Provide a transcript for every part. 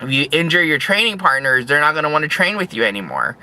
If you injure your training partners, they're not going to want to train with you anymore.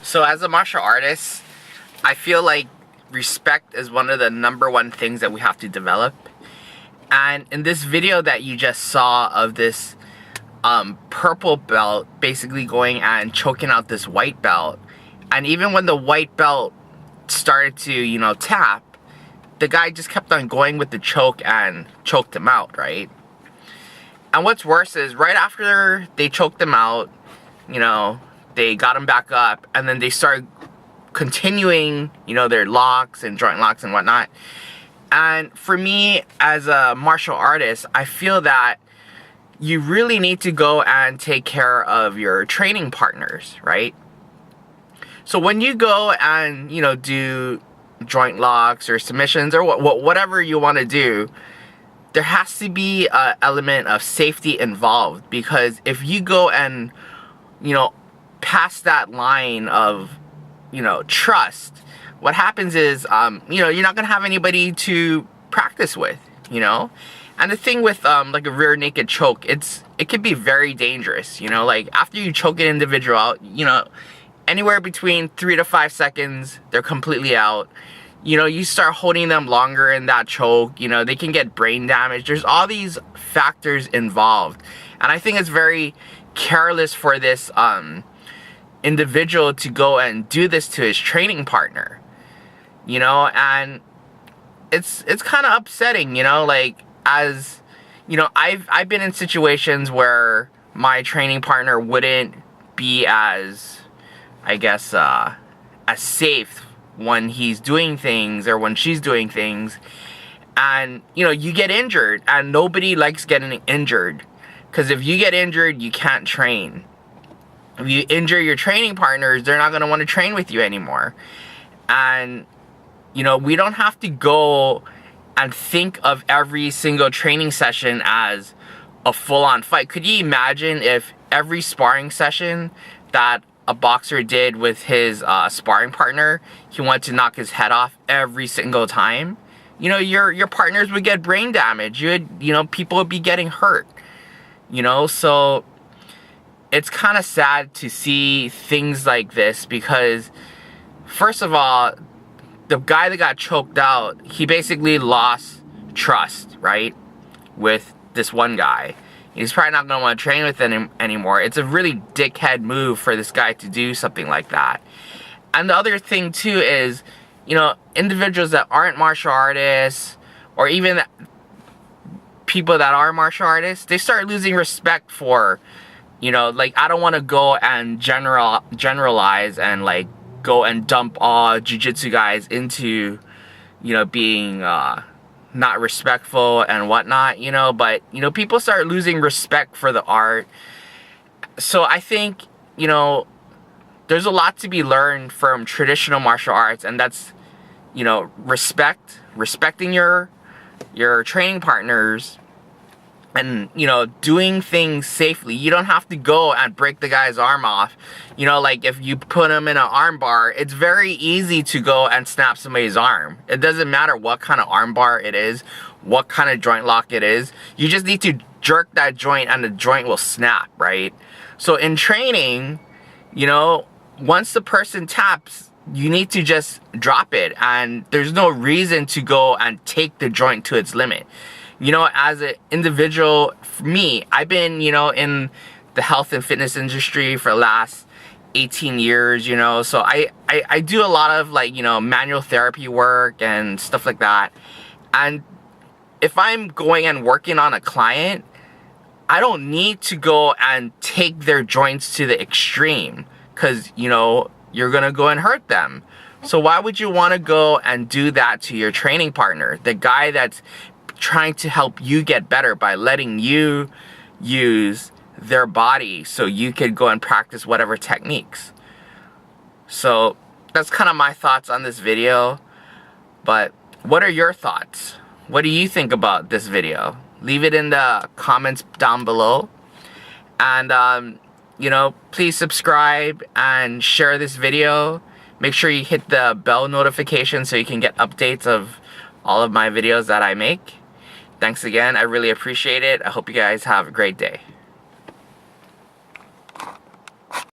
So as a martial artist, I feel like respect is one of the #1 things that we have to develop. And in this video that you just saw of this purple belt basically going and choking out this white belt, and even when the white belt started to, you know, tap, the guy just kept on going with the choke and choked him out, right? And what's worse is right after they choked him out, you know, they got him back up, and then they started continuing, you know, their locks and joint locks and whatnot. And for me, as a martial artist, I feel that you really need to go and take care of your training partners, right? So when you go and, you know, do joint locks or submissions or whatever you want to do, there has to be an element of safety involved, because if you go and, you know, past that line of, you know, trust, what happens is, you know, you're not gonna have anybody to practice with, you know. And the thing with like a rear naked choke, it can be very dangerous, you know. Like after you choke an individual out, you know, anywhere between 3 to 5 seconds, they're completely out. You know, you start holding them longer in that choke, you know, they can get brain damage. There's all these factors involved, and I think it's very careless for this individual to go and do this to his training partner, you know. And it's kind of upsetting, you know. Like, as you know, I've been in situations where my training partner wouldn't be as, I guess, as safe when he's doing things or when she's doing things, and you know, you get injured, and nobody likes getting injured, because if you get injured, you can't train. If you injure your training partners, they're not going to want to train with you anymore. And, you know, we don't have to go and think of every single training session as a full-on fight. Could you imagine if every sparring session that a boxer did with his sparring partner, he wanted to knock his head off every single time? You know, your partners would get brain damage. You know, people would be getting hurt. You know, so it's kind of sad to see things like this, because first of all, the guy that got choked out, he basically lost trust, right, with this one guy. He's probably not going to want to train with him anymore. It's a really dickhead move for this guy to do something like that. And the other thing too is, you know, individuals that aren't martial artists, or even people that are martial artists, they start losing respect for, you know, like, I don't want to go and generalize and like go and dump all jiu-jitsu guys into, you know, being not respectful and whatnot, you know. But, you know, people start losing respect for the art. So I think, you know, there's a lot to be learned from traditional martial arts, and that's, you know, respecting your training partners, and, you know, doing things safely. You don't have to go and break the guy's arm off. You know, like if you put him in an arm bar, it's very easy to go and snap somebody's arm. It doesn't matter what kind of arm bar it is, what kind of joint lock it is. You just need to jerk that joint and the joint will snap, right? So in training, you know, once the person taps, you need to just drop it, and there's no reason to go and take the joint to its limit. You know, as an individual, for me, I've been, you know, in the health and fitness industry for the last 18 years, you know, so I do a lot of, like, you know, manual therapy work and stuff like that. And if I'm going and working on a client, I don't need to go and take their joints to the extreme, because, you know, you're gonna go and hurt them. So why would you want to go and do that to your training partner, the guy that's trying to help you get better by letting you use their body so you could go and practice whatever techniques? So that's kind of my thoughts on this video. But what are your thoughts? What do you think about this video? Leave it in the comments down below. And you know, please subscribe and share this video. Make sure you hit the bell notification so you can get updates of all of my videos that I make. Thanks again. I really appreciate it. I hope you guys have a great day.